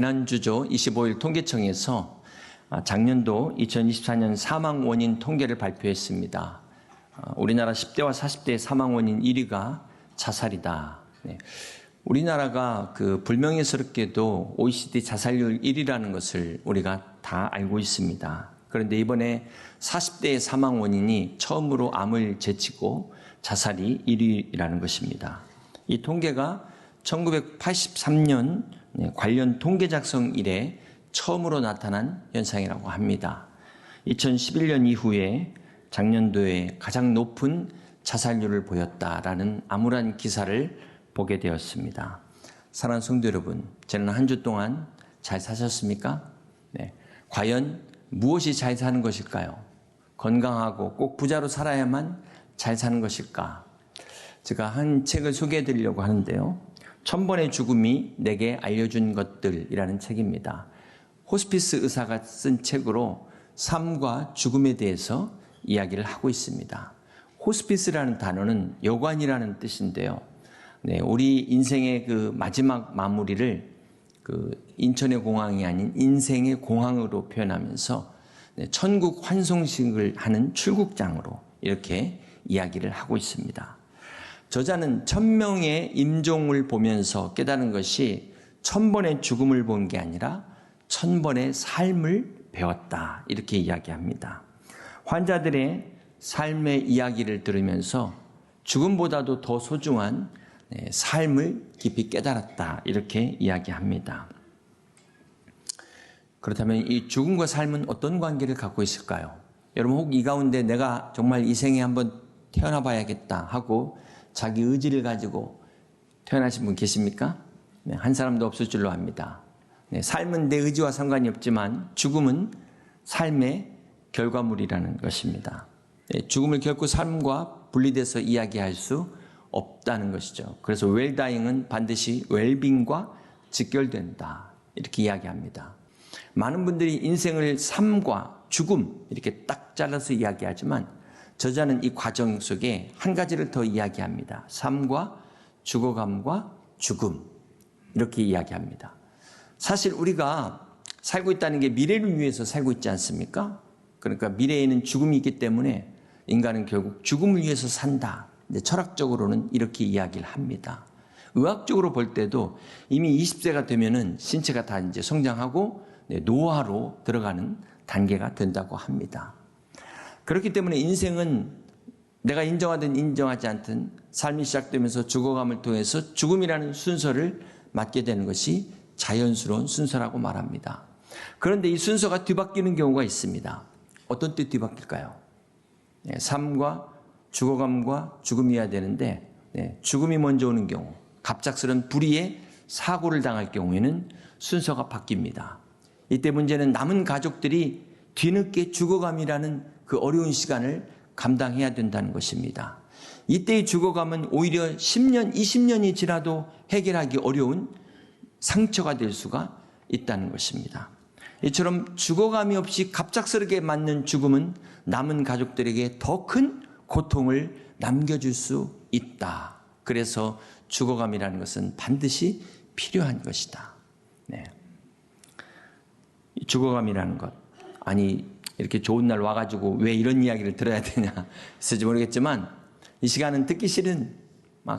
지난주죠 25일 통계청에서 작년도 2024년 사망 원인 통계를 발표했습니다. 우리나라 10대와 40대의 사망 원인 1위가 자살이다. 네. 우리나라가 불명예스럽게도 OECD 자살률 1위라는 것을 우리가 다 알고 있습니다. 그런데 이번에 40대의 사망 원인이 처음으로 암을 제치고 자살이 1위라는 것입니다. 이 통계가 1983년 관련 통계 작성 이래 처음으로 나타난 현상이라고 합니다. 2011년 이후에 작년도에 가장 높은 자살률을 보였다라는 암울한 기사를 보게 되었습니다. 사랑하는 성도 여러분, 저는 한 주 동안 잘 사셨습니까? 네. 과연 무엇이 잘 사는 것일까요? 건강하고 꼭 부자로 살아야만 잘 사는 것일까? 제가 한 책을 소개해 드리려고 하는데요. 1000번의 죽음이 내게 알려준 것들이라는 책입니다. 호스피스 의사가 쓴 책으로 삶과 죽음에 대해서 이야기를 하고 있습니다. 호스피스라는 단어는 여관이라는 뜻인데요. 네, 우리 인생의 마지막 마무리를 인천의 공항이 아닌 인생의 공항으로 표현하면서 천국 환송식을 하는 출국장으로 이렇게 이야기를 하고 있습니다. 저자는 1000명의 임종을 보면서 깨달은 것이 1000번의 죽음을 본 게 아니라 1000번의 삶을 배웠다. 이렇게 이야기합니다. 환자들의 삶의 이야기를 들으면서 죽음보다도 더 소중한 삶을 깊이 깨달았다. 이렇게 이야기합니다. 그렇다면 이 죽음과 삶은 어떤 관계를 갖고 있을까요? 여러분 혹 이 가운데 내가 정말 이 생에 한번 태어나 봐야겠다 하고 자기 의지를 가지고 태어나신 분 계십니까? 네, 한 사람도 없을 줄로 압니다. 네, 삶은 내 의지와 상관이 없지만 죽음은 삶의 결과물이라는 것입니다. 네, 죽음을 결코 삶과 분리돼서 이야기할 수 없다는 것이죠. 그래서 웰다잉은 반드시 웰빙과 직결된다. 이렇게 이야기합니다. 많은 분들이 인생을 삶과 죽음 이렇게 딱 잘라서 이야기하지만 저자는 이 과정 속에 한 가지를 더 이야기합니다. 삶과 죽어감과 죽음 이렇게 이야기합니다. 사실 우리가 살고 있다는 게 미래를 위해서 살고 있지 않습니까? 그러니까 미래에는 죽음이 있기 때문에 인간은 결국 죽음을 위해서 산다. 철학적으로는 이렇게 이야기를 합니다. 의학적으로 볼 때도 이미 20세가 되면은 신체가 다 이제 성장하고 노화로 들어가는 단계가 된다고 합니다. 그렇기 때문에 인생은 내가 인정하든 인정하지 않든 삶이 시작되면서 죽어감을 통해서 죽음이라는 순서를 맞게 되는 것이 자연스러운 순서라고 말합니다. 그런데 이 순서가 뒤바뀌는 경우가 있습니다. 어떤 때 뒤바뀔까요? 삶과 죽어감과 죽음이어야 되는데 죽음이 먼저 오는 경우, 갑작스런 불의의 사고를 당할 경우에는 순서가 바뀝니다. 이때 문제는 남은 가족들이 뒤늦게 죽어감이라는 그 어려운 시간을 감당해야 된다는 것입니다. 이때의 죽어감은 오히려 10년, 20년이 지나도 해결하기 어려운 상처가 될 수가 있다는 것입니다. 이처럼 죽어감이 없이 갑작스럽게 맞는 죽음은 남은 가족들에게 더 큰 고통을 남겨줄 수 있다. 그래서 죽어감이라는 것은 반드시 필요한 것이다. 네. 죽어감이라는 것. 아니, 이렇게 좋은 날 와가지고 왜 이런 이야기를 들어야 되냐 했을지 모르겠지만 이 시간은 듣기 싫은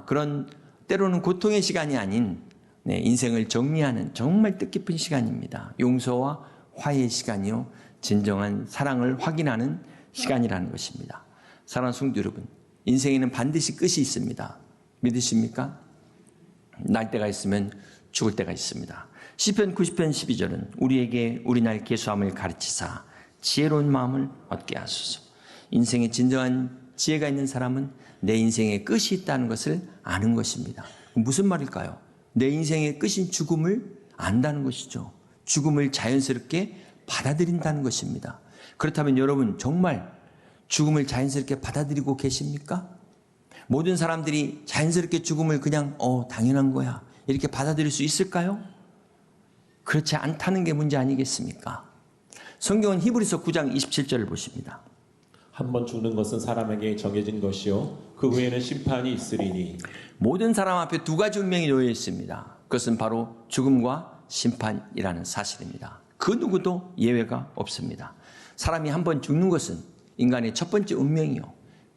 그런 때로는 고통의 시간이 아닌 인생을 정리하는 정말 뜻깊은 시간입니다. 용서와 화해의 시간이요. 진정한 사랑을 확인하는 시간이라는 것입니다. 사랑하는 성도 여러분, 인생에는 반드시 끝이 있습니다. 믿으십니까? 날 때가 있으면 죽을 때가 있습니다. 시편 90편 12절은 우리에게 우리 날 계수함을 가르치사 지혜로운 마음을 얻게 하소서. 인생에 진정한 지혜가 있는 사람은 내 인생에 끝이 있다는 것을 아는 것입니다. 무슨 말일까요? 내 인생의 끝인 죽음을 안다는 것이죠. 죽음을 자연스럽게 받아들인다는 것입니다. 그렇다면 여러분 정말 죽음을 자연스럽게 받아들이고 계십니까? 모든 사람들이 자연스럽게 죽음을 그냥 당연한 거야 이렇게 받아들일 수 있을까요? 그렇지 않다는 게 문제 아니겠습니까? 성경은 히브리서 9장 27절을 보십니다. 한 번 죽는 것은 사람에게 정해진 것이요 그 후에는 심판이 있으리니. 모든 사람 앞에 두 가지 운명이 놓여 있습니다. 그것은 바로 죽음과 심판이라는 사실입니다. 그 누구도 예외가 없습니다. 사람이 한 번 죽는 것은 인간의 첫 번째 운명이요.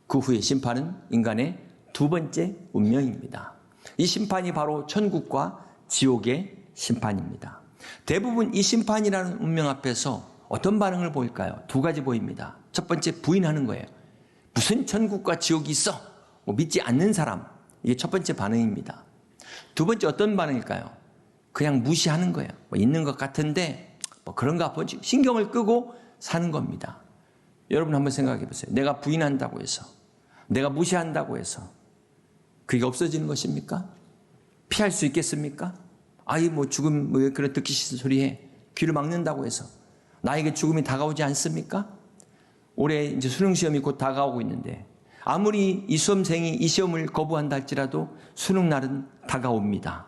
그 후에 심판은 인간의 두 번째 운명입니다. 이 심판이 바로 천국과 지옥의 심판입니다. 대부분 이 심판이라는 운명 앞에서 어떤 반응을 보일까요? 두 가지 보입니다. 첫 번째, 부인하는 거예요. 무슨 천국과 지옥이 있어? 믿지 않는 사람. 이게 첫 번째 반응입니다. 두 번째 어떤 반응일까요? 그냥 무시하는 거예요. 있는 것 같은데 그런가 보지. 신경을 끄고 사는 겁니다. 여러분 한번 생각해 보세요. 내가 부인한다고 해서, 내가 무시한다고 해서 그게 없어지는 것입니까? 피할 수 있겠습니까? 죽음 왜 그런 듣기 싫은 소리 해? 귀를 막는다고 해서 나에게 죽음이 다가오지 않습니까? 올해 이제 수능 시험이 곧 다가오고 있는데 아무리 이 수험생이 이 시험을 거부한다 할지라도 수능 날은 다가옵니다.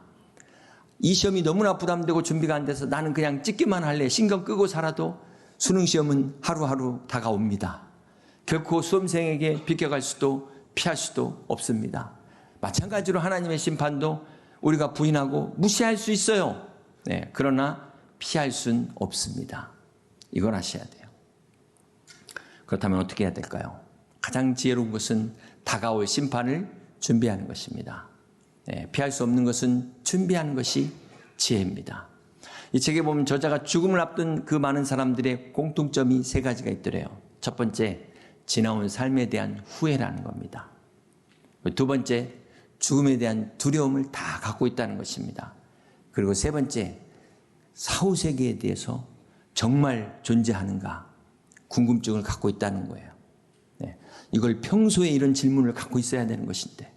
이 시험이 너무나 부담되고 준비가 안 돼서 나는 그냥 찍기만 할래, 신경 끄고 살아도 수능 시험은 하루하루 다가옵니다. 결코 수험생에게 비껴갈 수도 피할 수도 없습니다. 마찬가지로 하나님의 심판도 우리가 부인하고 무시할 수 있어요. 네, 그러나 피할 수는 없습니다. 이걸 아셔야 돼요. 그렇다면 어떻게 해야 될까요? 가장 지혜로운 것은 다가올 심판을 준비하는 것입니다. 네, 피할 수 없는 것은 준비하는 것이 지혜입니다. 이 책에 보면 저자가 죽음을 앞둔 그 많은 사람들의 공통점이 세 가지가 있더래요. 첫 번째, 지나온 삶에 대한 후회라는 겁니다. 두 번째, 죽음에 대한 두려움을 다 갖고 있다는 것입니다. 그리고 세 번째, 사후세계에 대해서 정말 존재하는가 궁금증을 갖고 있다는 거예요. 네, 이걸 평소에 이런 질문을 갖고 있어야 되는 것인데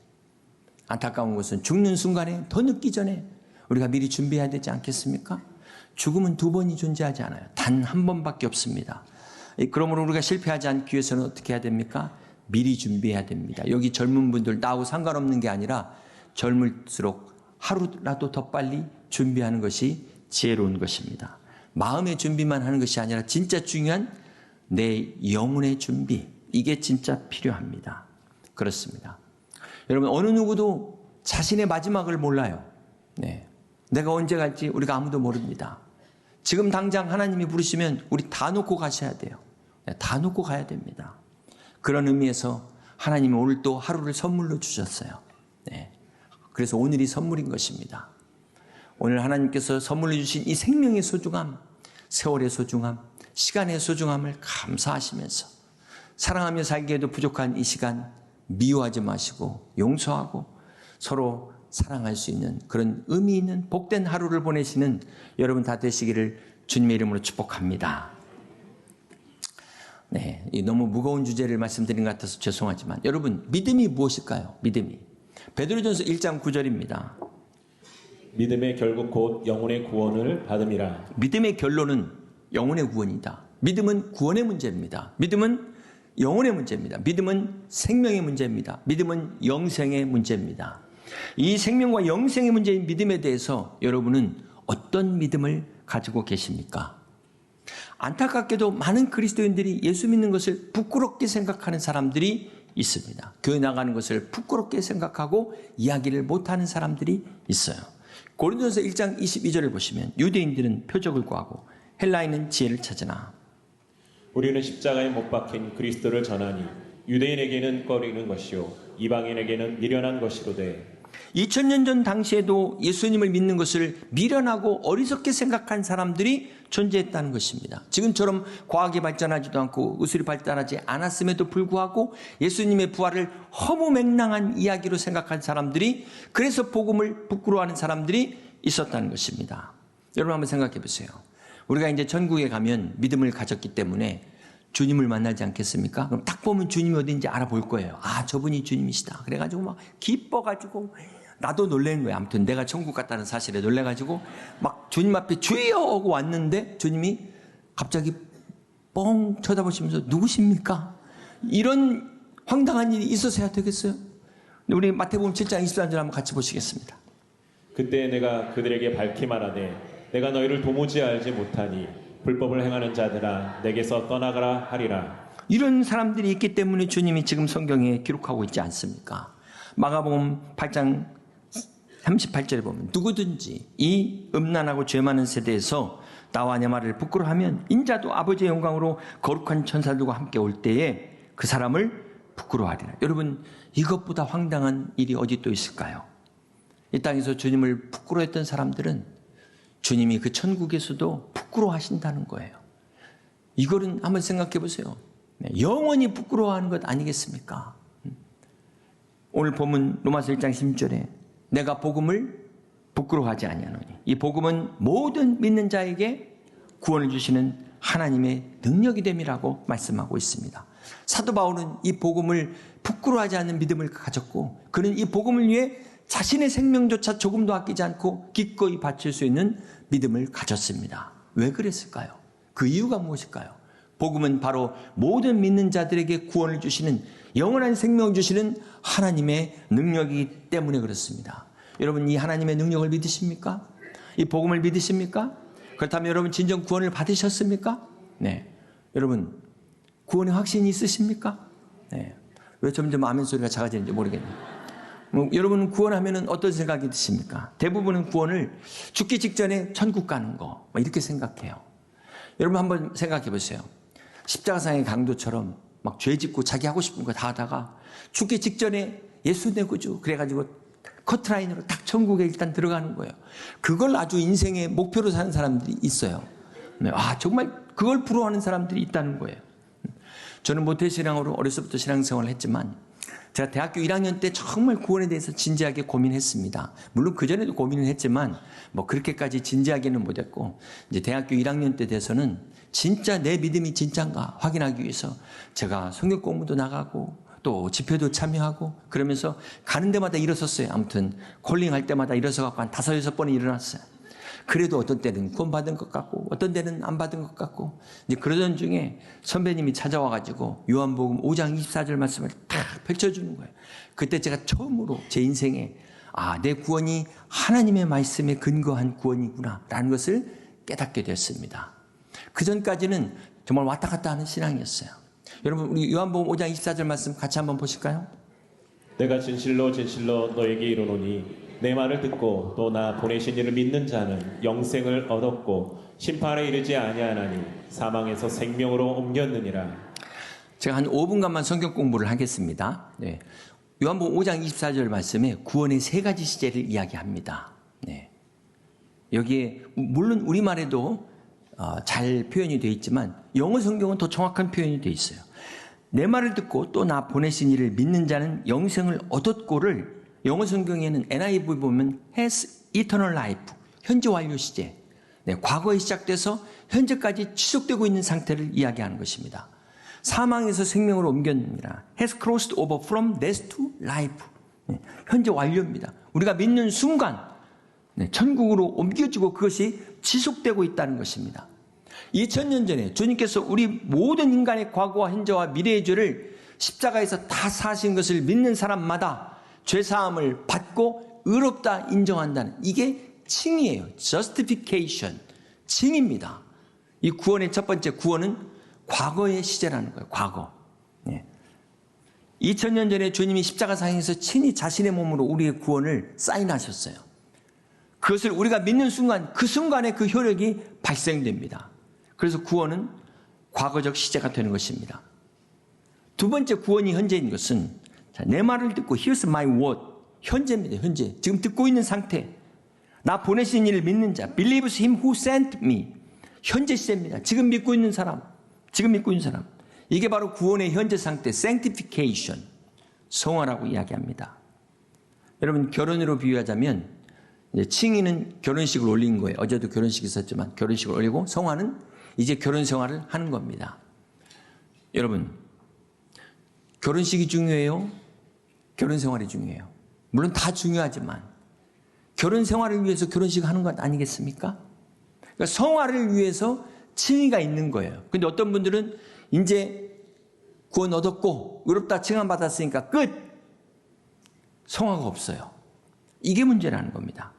안타까운 것은 죽는 순간에 더 늦기 전에 우리가 미리 준비해야 되지 않겠습니까? 죽음은 두 번이 존재하지 않아요. 단 한 번밖에 없습니다. 그러므로 우리가 실패하지 않기 위해서는 어떻게 해야 됩니까? 미리 준비해야 됩니다. 여기 젊은 분들 나하고 상관없는 게 아니라 젊을수록 하루라도 더 빨리 준비하는 것이 지혜로운 것입니다. 마음의 준비만 하는 것이 아니라 진짜 중요한 내 영혼의 준비, 이게 진짜 필요합니다. 그렇습니다. 여러분, 어느 누구도 자신의 마지막을 몰라요. 네. 내가 언제 갈지 우리가 아무도 모릅니다. 지금 당장 하나님이 부르시면 우리 다 놓고 가셔야 돼요. 네, 다 놓고 가야 됩니다. 그런 의미에서 하나님이 오늘 또 하루를 선물로 주셨어요. 네. 그래서 오늘이 선물인 것입니다. 오늘 하나님께서 선물로 주신 이 생명의 소중함, 세월의 소중함, 시간의 소중함을 감사하시면서 사랑하며 살기에도 부족한 이 시간 미워하지 마시고 용서하고 서로 사랑할 수 있는 그런 의미 있는 복된 하루를 보내시는 여러분 다 되시기를 주님의 이름으로 축복합니다. 네, 너무 무거운 주제를 말씀드린 것 같아서 죄송하지만 여러분, 믿음이 무엇일까요? 믿음이 베드로전서 1장 9절입니다. 믿음의 결국 곧 영혼의 구원을 받음이라. 믿음의 결론은 영혼의 구원이다. 믿음은 구원의 문제입니다. 믿음은 영혼의 문제입니다. 믿음은 생명의 문제입니다. 믿음은 영생의 문제입니다. 이 생명과 영생의 문제인 믿음에 대해서 여러분은 어떤 믿음을 가지고 계십니까? 안타깝게도 많은 그리스도인들이 예수 믿는 것을 부끄럽게 생각하는 사람들이 있습니다. 교회 나가는 것을 부끄럽게 생각하고 이야기를 못하는 사람들이 있어요. 고린도전서 1장 22절을 보시면 유대인들은 표적을 구하고 헬라인은 지혜를 찾으나 우리는 십자가에 못 박힌 그리스도를 전하니 유대인에게는 꺼리는 것이요 이방인에게는 미련한 것이로되 2000년 전 당시에도 예수님을 믿는 것을 미련하고 어리석게 생각한 사람들이 존재했다는 것입니다. 지금처럼 과학이 발전하지도 않고 의술이 발달하지 않았음에도 불구하고 예수님의 부활을 허무맹랑한 이야기로 생각한 사람들이, 그래서 복음을 부끄러워하는 사람들이 있었다는 것입니다. 여러분 한번 생각해 보세요. 우리가 이제 천국에 가면 믿음을 가졌기 때문에 주님을 만나지 않겠습니까? 그럼 딱 보면 주님이 어딘지 알아볼 거예요. 아, 저분이 주님이시다. 그래가지고 막 기뻐가지고 나도 놀란 거예요. 아무튼 내가 천국 갔다는 사실에 놀래가지고 막 주님 앞에 주여 하고 왔는데 주님이 갑자기 뻥 쳐다보시면서 누구십니까? 이런 황당한 일이 있어서야 되겠어요? 우리 마태복음 7장 23절 한번 같이 보시겠습니다. 그때 내가 그들에게 밝히 말하되 내가 너희를 도무지 알지 못하니 불법을 행하는 자들아 내게서 떠나가라 하리라. 이런 사람들이 있기 때문에 주님이 지금 성경에 기록하고 있지 않습니까? 마가복음 8장 38절에 보면 누구든지 이 음란하고 죄 많은 세대에서 나와 내 말을 부끄러워하면 인자도 아버지의 영광으로 거룩한 천사들과 함께 올 때에 그 사람을 부끄러워하리라. 여러분, 이것보다 황당한 일이 어디 또 있을까요? 이 땅에서 주님을 부끄러워했던 사람들은 주님이 그 천국에서도 부끄러워하신다는 거예요. 이거는 한번 생각해 보세요. 영원히 부끄러워하는 것 아니겠습니까? 오늘 본문 로마서 1장 16절에 내가 복음을 부끄러워하지 아니하노니 이 복음은 모든 믿는 자에게 구원을 주시는 하나님의 능력이 됨이라고 말씀하고 있습니다. 사도 바울은 이 복음을 부끄러워하지 않는 믿음을 가졌고 그는 이 복음을 위해 자신의 생명조차 조금도 아끼지 않고 기꺼이 바칠 수 있는 믿음을 가졌습니다. 왜 그랬을까요? 그 이유가 무엇일까요? 복음은 바로 모든 믿는 자들에게 구원을 주시는 영원한 생명을 주시는 하나님의 능력이기 때문에 그렇습니다. 여러분, 이 하나님의 능력을 믿으십니까? 이 복음을 믿으십니까? 그렇다면 여러분 진정 구원을 받으셨습니까? 네. 여러분 구원의 확신이 있으십니까? 네. 왜 점점 아멘 소리가 작아지는지 모르겠네요. 여러분은 구원하면 어떤 생각이 드십니까? 대부분은 구원을 죽기 직전에 천국 가는 거 이렇게 생각해요. 여러분 한번 생각해 보세요. 십자가상의 강도처럼 막 죄 짓고 자기 하고 싶은 거 다 하다가 죽기 직전에 예수 내 구주 그래가지고 커트라인으로 딱 천국에 일단 들어가는 거예요. 그걸 아주 인생의 목표로 사는 사람들이 있어요. 아, 정말 그걸 부러워하는 사람들이 있다는 거예요. 저는 모태신앙으로 어렸을 때부터 신앙생활을 했지만 제가 대학교 1학년 때 정말 구원에 대해서 진지하게 고민했습니다. 물론 그전에도 고민을 했지만 뭐 그렇게까지 진지하게는 못했고 이제 대학교 1학년 때 돼서는 진짜 내 믿음이 진짜인가 확인하기 위해서 제가 성경 공부도 나가고 또 집회도 참여하고 그러면서 가는 데마다 일어섰어요. 아무튼 콜링할 때마다 일어서갖고 한 5-6번은 일어났어요. 그래도 어떤 때는 구원 받은 것 같고 어떤 때는 안 받은 것 같고 이제 그러던 중에 선배님이 찾아와가지고 요한복음 5장 24절 말씀을 딱 펼쳐주는 거예요. 그때 제가 처음으로 제 인생에 내 구원이 하나님의 말씀에 근거한 구원이구나 라는 것을 깨닫게 됐습니다. 그전까지는 정말 왔다 갔다 하는 신앙이었어요. 여러분 우리 요한복음 5장 24절 말씀 같이 한번 보실까요? 내가 진실로 진실로 너에게 이르노니 내 말을 듣고 또 나 보내신 이를 믿는 자는 영생을 얻었고 심판에 이르지 아니하나니 사망에서 생명으로 옮겼느니라. 제가 한 5분간만 성경 공부를 하겠습니다. 네. 요한복음 5장 24절 말씀에 구원의 3가지 시제를 이야기합니다. 네. 여기에 물론 우리말에도 잘 표현이 되어 있지만 영어 성경은 더 정확한 표현이 되어 있어요. 내 말을 듣고 또 나 보내신 이를 믿는 자는 영생을 얻었고를 영어 성경에는 NIV 보면 has eternal life, 현재 완료 시제, 네, 과거에 시작돼서 현재까지 지속되고 있는 상태를 이야기하는 것입니다. 사망에서 생명으로 옮겼느니라. has crossed over from death to life. 네, 현재 완료입니다. 우리가 믿는 순간 네, 천국으로 옮겨지고 그것이 지속되고 있다는 것입니다. 2000년 전에 주님께서 우리 모든 인간의 과거와 현재와 미래의 죄를 십자가에서 다 사신 것을 믿는 사람마다 죄사함을 받고 의롭다 인정한다는 이게 칭이에요. justification. 칭입니다. 이 구원의 첫 번째 구원은 과거의 시제라는 거예요. 과거. 네. 2000년 전에 주님이 십자가상에서 친히 자신의 몸으로 우리의 구원을 사인하셨어요. 그것을 우리가 믿는 순간 그 순간에 그 효력이 발생됩니다. 그래서 구원은 과거적 시제가 되는 것입니다. 두 번째 구원이 현재인 것은 내 말을 듣고 here's my word. 현재입니다. 현재. 지금 듣고 있는 상태. 나 보내신 이를 믿는 자. believes him who sent me. 현재 시제입니다. 지금 믿고 있는 사람. 지금 믿고 있는 사람. 이게 바로 구원의 현재 상태. sanctification. 성화라고 이야기합니다. 여러분 결혼으로 비유하자면 칭의는 결혼식을 올린 거예요. 어제도 결혼식이 있었지만 결혼식을 올리고 성화는 이제 결혼 생활을 하는 겁니다. 여러분 결혼식이 중요해요? 결혼 생활이 중요해요. 물론 다 중요하지만 결혼 생활을 위해서 결혼식을 하는 것 아니겠습니까? 그러니까 성화를 위해서 칭의가 있는 거예요. 근데 어떤 분들은 이제 구원 얻었고 의롭다 칭함 받았으니까 끝! 성화가 없어요. 이게 문제라는 겁니다.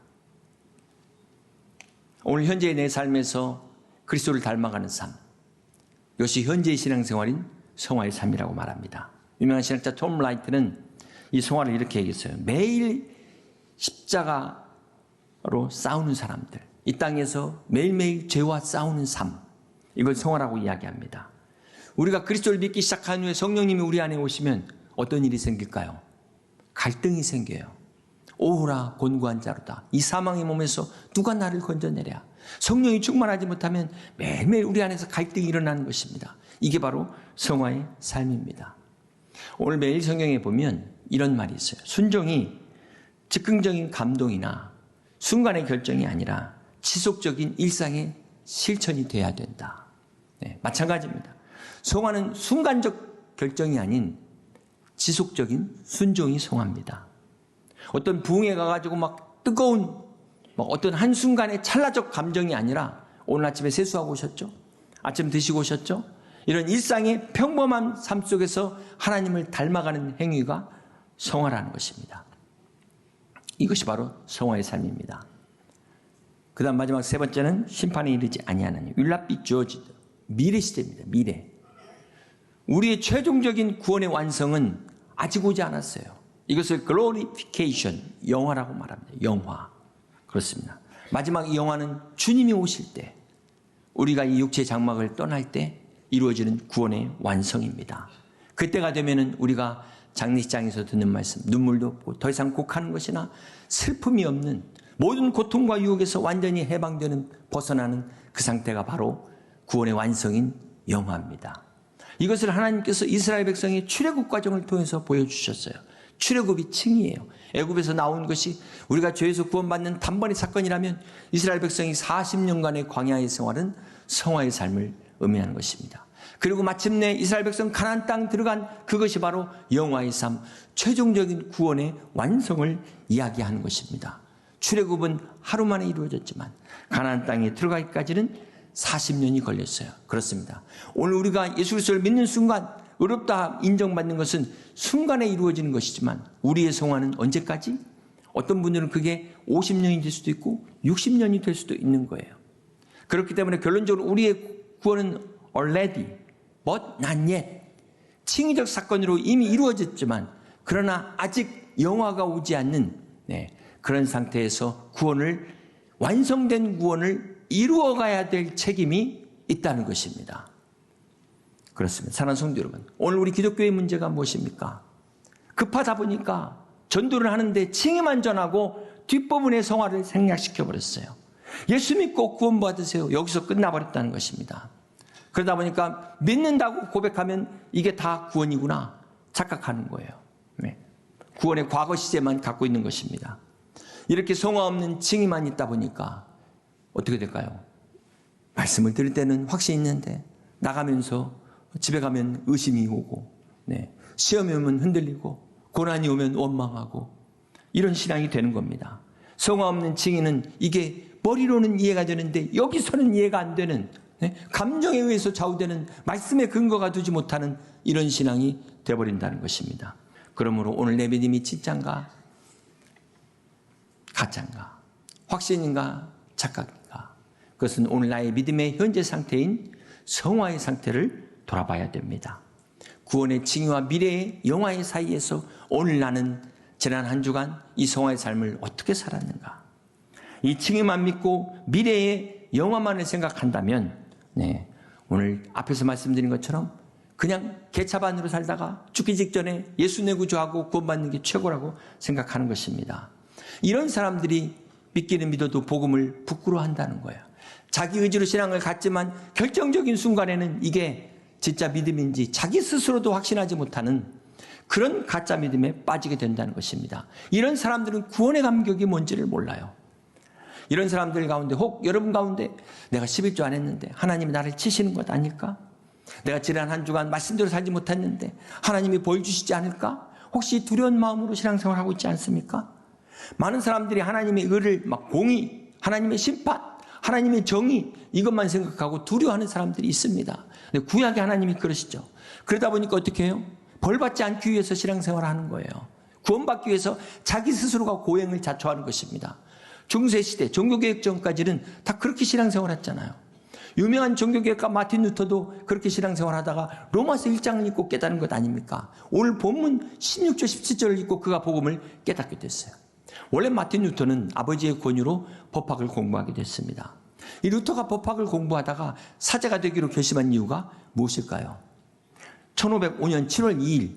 오늘 현재의 내 삶에서 그리스도를 닮아가는 삶. 이것이 현재의 신앙생활인 성화의 삶이라고 말합니다. 유명한 신학자 톰 라이트는 이 성화를 이렇게 얘기했어요. 매일 십자가로 싸우는 사람들, 이 땅에서 매일매일 죄와 싸우는 삶, 이걸 성화라고 이야기합니다. 우리가 그리스도를 믿기 시작한 후에 성령님이 우리 안에 오시면 어떤 일이 생길까요? 갈등이 생겨요. 오호라 곤고한 자로다. 이 사망의 몸에서 누가 나를 건져내랴. 성령이 충만하지 못하면 매일매일 우리 안에서 갈등이 일어나는 것입니다. 이게 바로 성화의 삶입니다. 오늘 매일 성경에 보면 이런 말이 있어요. 순종이 즉흥적인 감동이나 순간의 결정이 아니라 지속적인 일상의 실천이 돼야 된다. 네, 마찬가지입니다. 성화는 순간적 결정이 아닌 지속적인 순종이 성화입니다. 어떤 부흥에 가가지고 막 뜨거운 어떤 한순간의 찰나적 감정이 아니라 오늘 아침에 세수하고 오셨죠? 아침 드시고 오셨죠? 이런 일상의 평범한 삶 속에서 하나님을 닮아가는 행위가 성화라는 것입니다. 이것이 바로 성화의 삶입니다. 그 다음 마지막 세 번째는 심판에 이르지 아니하는 will not be judged. 미래 시대입니다. 미래. 우리의 최종적인 구원의 완성은 아직 오지 않았어요. 이것을 glorification, 영화라고 말합니다. 영화. 그렇습니다. 마지막 이 영화는 주님이 오실 때, 우리가 이 육체의 장막을 떠날 때 이루어지는 구원의 완성입니다. 그때가 되면은 우리가 장례식장에서 듣는 말씀, 눈물도 없고 더 이상 곡하는 것이나 슬픔이 없는 모든 고통과 유혹에서 완전히 해방되는, 벗어나는 그 상태가 바로 구원의 완성인 영화입니다. 이것을 하나님께서 이스라엘 백성의 출애굽 과정을 통해서 보여주셨어요. 출애굽이 칭이에요. 애굽에서 나온 것이 우리가 죄에서 구원받는 단번의 사건이라면 이스라엘 백성이 40년간의 광야의 생활은 성화의 삶을 의미하는 것입니다. 그리고 마침내 이스라엘 백성 가나안 땅 들어간 그것이 바로 영화의 삶, 최종적인 구원의 완성을 이야기하는 것입니다. 출애굽은 하루 만에 이루어졌지만 가나안 땅에 들어가기까지는 40년이 걸렸어요. 그렇습니다. 오늘 우리가 예수 그리스도를 믿는 순간 의롭다 인정받는 것은 순간에 이루어지는 것이지만 우리의 성화는 언제까지? 어떤 분들은 그게 50년이 될 수도 있고 60년이 될 수도 있는 거예요. 그렇기 때문에 결론적으로 우리의 구원은 already, but not yet. 칭의적 사건으로 이미 이루어졌지만 그러나 아직 영화가 오지 않는 그런 상태에서 구원을, 완성된 구원을 이루어가야 될 책임이 있다는 것입니다. 그렇습니다. 사랑하는 성도 여러분, 오늘 우리 기독교의 문제가 무엇입니까? 급하다 보니까 전도를 하는데 칭의만 전하고 뒷부분의 성화를 생략시켜버렸어요. 예수 믿고 구원 받으세요. 여기서 끝나버렸다는 것입니다. 그러다 보니까 믿는다고 고백하면 이게 다 구원이구나 착각하는 거예요. 구원의 과거 시제만 갖고 있는 것입니다. 이렇게 성화 없는 칭의만 있다 보니까 어떻게 될까요? 말씀을 들을 때는 확신이 있는데 나가면서 집에 가면 의심이 오고, 시험이 오면 흔들리고, 고난이 오면 원망하고, 이런 신앙이 되는 겁니다. 성화 없는 칭의는 이게 머리로는 이해가 되는데 여기서는 이해가 안 되는, 감정에 의해서 좌우되는, 말씀에 근거가 두지 못하는 이런 신앙이 되어버린다는 것입니다. 그러므로 오늘 내 믿음이 진짜인가 가짜인가, 확신인가 착각인가, 그것은 오늘 나의 믿음의 현재 상태인 성화의 상태를 돌아봐야 됩니다. 구원의 칭의와 미래의 영화의 사이에서 오늘 나는 지난 한 주간 이 성화의 삶을 어떻게 살았는가, 이 칭의만 믿고 미래의 영화만을 생각한다면 오늘 앞에서 말씀드린 것처럼 그냥 개차반으로 살다가 죽기 직전에 예수 내 구주하고 구원받는 게 최고라고 생각하는 것입니다. 이런 사람들이 믿기는 믿어도 복음을 부끄러워한다는 거예요. 자기 의지로 신앙을 갖지만 결정적인 순간에는 이게 진짜 믿음인지 자기 스스로도 확신하지 못하는 그런 가짜 믿음에 빠지게 된다는 것입니다. 이런 사람들은 구원의 감격이 뭔지를 몰라요. 이런 사람들 가운데, 혹 여러분 가운데 내가 11조 안 했는데 하나님이 나를 치시는 것 아닐까? 내가 지난 한 주간 말씀대로 살지 못했는데 하나님이 벌 주시지 않을까? 혹시 두려운 마음으로 신앙생활을 하고 있지 않습니까? 많은 사람들이 하나님의 의를 공의, 하나님의 심판, 하나님의 정의, 이것만 생각하고 두려워하는 사람들이 있습니다. 근데 구약의 하나님이 그러시죠. 그러다 보니까 어떻게 해요? 벌받지 않기 위해서 신앙생활을 하는 거예요. 구원받기 위해서 자기 스스로가 고행을 자초하는 것입니다. 중세시대, 종교개혁 전까지는 다 그렇게 신앙생활을 했잖아요. 유명한 종교개혁가 마틴 루터도 그렇게 신앙생활하다가 로마서 1장을 읽고 깨달은 것 아닙니까? 오늘 본문 16절 17절을 읽고 그가 복음을 깨닫게 됐어요. 원래 마틴 루터는 아버지의 권유로 법학을 공부하게 됐습니다. 이 루터가 법학을 공부하다가 사제가 되기로 결심한 이유가 무엇일까요? 1505년 7월 2일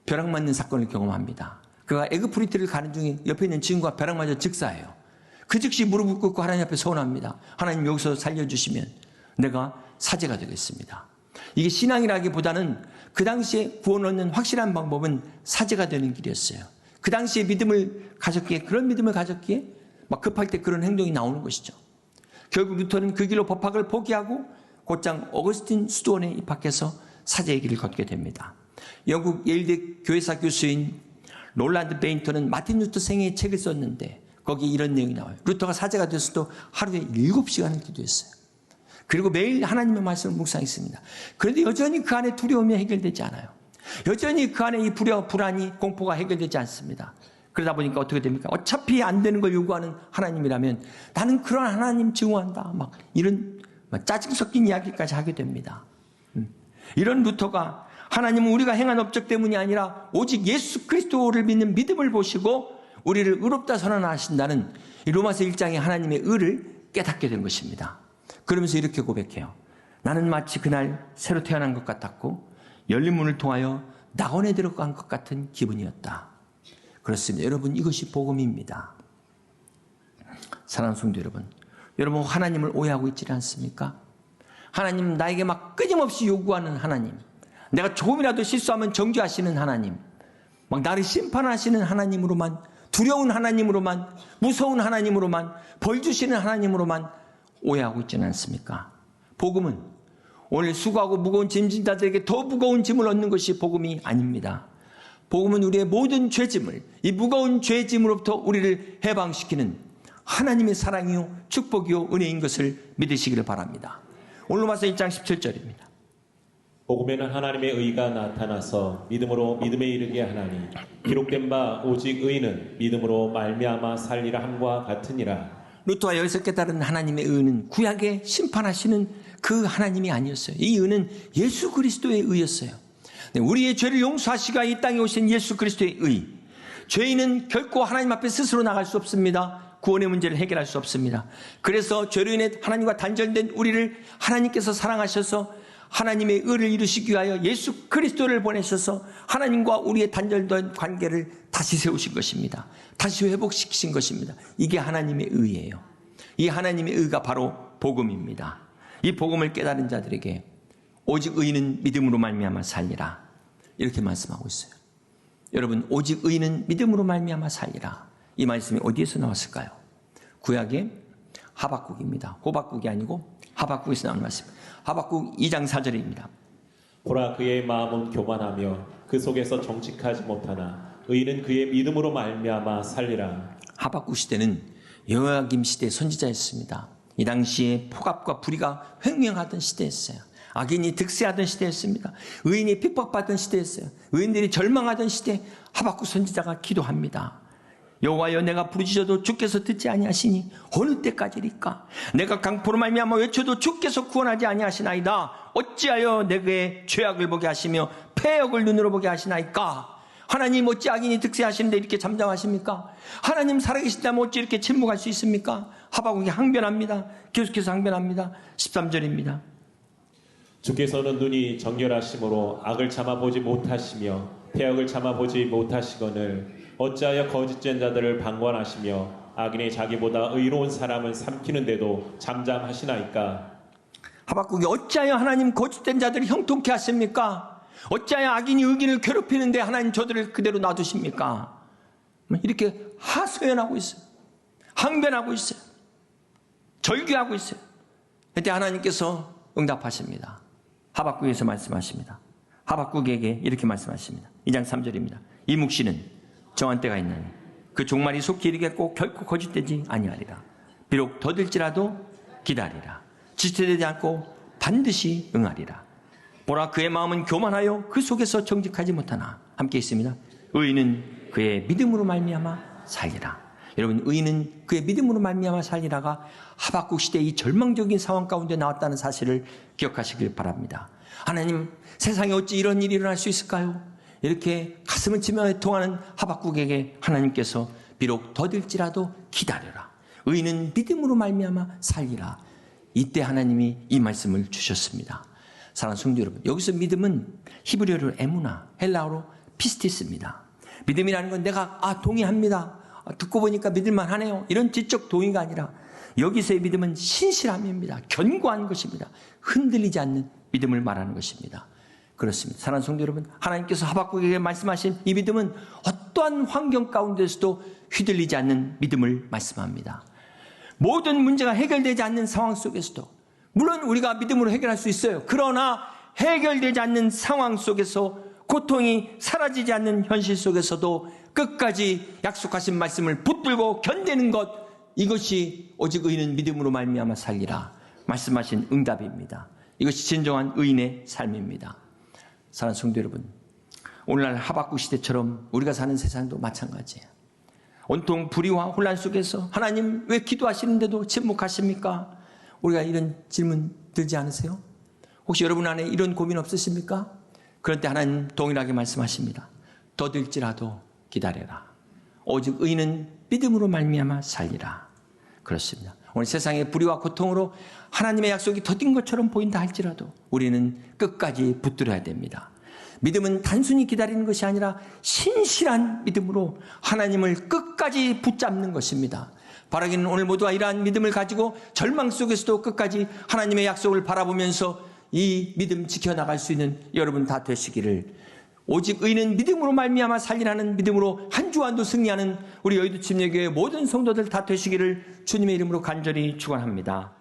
벼락 맞는 사건을 경험합니다. 그가 에그프리트를 가는 중에 옆에 있는 친구가 벼락 맞아 즉사해요. 그 즉시 무릎을 꿇고 하나님 앞에 소원합니다. 하나님 여기서 살려주시면 내가 사제가 되겠습니다. 이게 신앙이라기보다는 그 당시에 구원 얻는 확실한 방법은 사제가 되는 길이었어요. 그 당시에 믿음을 가졌기에, 그런 믿음을 가졌기에 막 급할 때 그런 행동이 나오는 것이죠. 결국 루터는 그 길로 법학을 포기하고 곧장 어거스틴 수도원에 입학해서 사제의 길을 걷게 됩니다. 영국 예일대 교회사 교수인 롤란드 베인턴은 마틴 루터 생애의 책을 썼는데 거기에 이런 내용이 나와요. 루터가 사제가 됐어도 하루에 7시간을 기도했어요. 그리고 매일 하나님의 말씀을 묵상했습니다. 그런데 여전히 그 안에 두려움이 해결되지 않아요. 여전히 그 안에 이 불안이, 공포가 해결되지 않습니다. 그러다 보니까 어떻게 됩니까? 어차피 안 되는 걸 요구하는 하나님이라면 나는 그런 하나님 증오한다. 막 이런 짜증 섞인 이야기까지 하게 됩니다. 이런 루터가 하나님은 우리가 행한 업적 때문이 아니라 오직 예수 그리스도를 믿는 믿음을 보시고 우리를 의롭다 선언하신다는 이 로마서 1장의 하나님의 의를 깨닫게 된 것입니다. 그러면서 이렇게 고백해요. 나는 마치 그날 새로 태어난 것 같았고 열린 문을 통하여 낙원에 들어간 것 같은 기분이었다. 그렇습니다. 여러분, 이것이 복음입니다. 사랑하는 성도 여러분, 여러분 하나님을 오해하고 있지 않습니까? 하나님 나에게 막 끊임없이 요구하는 하나님, 내가 조금이라도 실수하면 정죄하시는 하나님, 막 나를 심판하시는 하나님으로만, 두려운 하나님으로만, 무서운 하나님으로만, 벌 주시는 하나님으로만 오해하고 있지는 않습니까? 복음은 오늘 수고하고 무거운 짐진 자들에게 더 무거운 짐을 얻는 것이 복음이 아닙니다. 복음은 우리의 모든 죄짐을, 이 무거운 죄짐으로부터 우리를 해방시키는 하나님의 사랑이요 축복이요 은혜인 것을 믿으시기를 바랍니다. 오늘 로마서 1장 17절입니다. 복음에는 하나님의 의가 나타나서 믿음으로 믿음에 이르게 하나니 기록된 바 오직 의는 믿음으로 말미암아 살리라 함과 같으니라. 루터와 여기서 깨달은 하나님의 의는 구약에 심판하시는 그 하나님이 아니었어요. 이 의는 예수 그리스도의 의였어요. 우리의 죄를 용서하시가 이 땅에 오신 예수 그리스도의 의. 죄인은 결코 하나님 앞에 스스로 나갈 수 없습니다. 구원의 문제를 해결할 수 없습니다. 그래서 죄로 인해 하나님과 단절된 우리를 하나님께서 사랑하셔서 하나님의 의를 이루시기 위하여 예수 그리스도를 보내셔서 하나님과 우리의 단절된 관계를 다시 세우신 것입니다. 다시 회복시키신 것입니다. 이게 하나님의 의예요. 이 하나님의 의가 바로 복음입니다. 이 복음을 깨달은 자들에게 오직 의는 믿음으로 말미암아 살리라, 이렇게 말씀하고 있어요. 여러분, 오직 의는 믿음으로 말미암아 살리라, 이 말씀이 어디에서 나왔을까요? 구약의 하박국입니다. 호박국이 아니고 하박국에서 나온 말씀. 하박국 2장 4절입니다. 보라 그의 마음은 교만하며 그 속에서 정직하지 못하나 의는 그의 믿음으로 말미암아 살리라. 하박국 시대는 여호야김 시대의 선지자였습니다. 이 당시에 폭압과 불의가 횡행하던 시대였어요. 악인이 득세하던 시대였습니다. 의인이 핍박받던 시대였어요. 의인들이 절망하던 시대, 하박국 선지자가 기도합니다. 여호와여, 내가 부르짖어도 주께서 듣지 아니하시니 어느 때까지리까? 내가 강포로 말미암아 외쳐도 주께서 구원하지 아니하시나이다. 어찌하여 내게 죄악을 보게 하시며 패역을 눈으로 보게 하시나이까? 하나님, 어찌 악인이 득세하시는데 이렇게 잠잠하십니까? 하나님 살아계신다면 어찌 이렇게 침묵할 수 있습니까? 하박국이 항변합니다. 계속해서 항변합니다. 13절입니다. 주께서는 눈이 정결하심으로 악을 참아보지 못하시며 패역을 참아보지 못하시거늘 어찌하여 거짓된 자들을 방관하시며 악인이 자기보다 의로운 사람을 삼키는데도 잠잠하시나이까? 하박국이 어찌하여 하나님 거짓된 자들을 형통케 하십니까? 어찌하여 악인이 의인을 괴롭히는데 하나님 저들을 그대로 놔두십니까? 이렇게 하소연하고 있어요. 항변하고 있어요. 절규하고 있어요. 그때 하나님께서 응답하십니다. 하박국에서 말씀하십니다. 하박국에게 이렇게 말씀하십니다. 2장 3절입니다. 이 묵시는 정한 때가 있나니 그 종말이 속히 이르겠고 결코 거짓되지 아니하리라. 비록 더딜지라도 기다리라. 지체되지 않고 반드시 응하리라. 보라 그의 마음은 교만하여 그 속에서 정직하지 못하나. 함께 있습니다. 의인은 그의 믿음으로 말미암아 살리라. 여러분, 의인은 그의 믿음으로 말미암아 살리라가 하박국 시대의 이 절망적인 상황 가운데 나왔다는 사실을 기억하시길 바랍니다. 하나님, 세상에 어찌 이런 일이 일어날 수 있을까요? 이렇게 가슴을 치며 애통하는 하박국에게 하나님께서 비록 더딜지라도 기다려라. 의인은 믿음으로 말미암아 살리라. 이때 하나님이 이 말씀을 주셨습니다. 사랑하는 성도 여러분, 여기서 믿음은 히브리어로 에무나, 헬라어로 피스티스입니다. 믿음이라는 건 내가 동의합니다. 듣고 보니까 믿을만 하네요. 이런 지적 동의가 아니라 여기서의 믿음은 신실함입니다. 견고한 것입니다. 흔들리지 않는 믿음을 말하는 것입니다. 그렇습니다. 사랑하는 성도 여러분, 하나님께서 하박국에게 말씀하신 이 믿음은 어떠한 환경 가운데서도 휘둘리지 않는 믿음을 말씀합니다. 모든 문제가 해결되지 않는 상황 속에서도, 물론 우리가 믿음으로 해결할 수 있어요. 그러나 해결되지 않는 상황 속에서, 고통이 사라지지 않는 현실 속에서도 끝까지 약속하신 말씀을 붙들고 견디는 것, 이것이 오직 의인은 믿음으로 말미암아 살리라 말씀하신 응답입니다. 이것이 진정한 의인의 삶입니다. 사랑하는 성도 여러분, 오늘날 하박국 시대처럼 우리가 사는 세상도 마찬가지예요. 온통 불의와 혼란 속에서 하나님 왜 기도하시는데도 침묵하십니까? 우리가 이런 질문 들지 않으세요? 혹시 여러분 안에 이런 고민 없으십니까? 그럴 때 하나님 동일하게 말씀하십니다. 더딜지라도 기다려라. 오직 의인은 믿음으로 말미암아 살리라. 그렇습니다. 오늘 세상의 불의와 고통으로 하나님의 약속이 더딘 것처럼 보인다 할지라도 우리는 끝까지 붙들어야 됩니다. 믿음은 단순히 기다리는 것이 아니라 신실한 믿음으로 하나님을 끝까지 붙잡는 것입니다. 바라기는 오늘 모두가 이러한 믿음을 가지고 절망 속에서도 끝까지 하나님의 약속을 바라보면서 이 믿음 지켜나갈 수 있는 여러분 다 되시기를, 오직 의인은 믿음으로 말미암아 살리라는 믿음으로 한 주 한 주 승리하는 우리 여의도 침례교회 모든 성도들 다 되시기를 주님의 이름으로 간절히 축원합니다.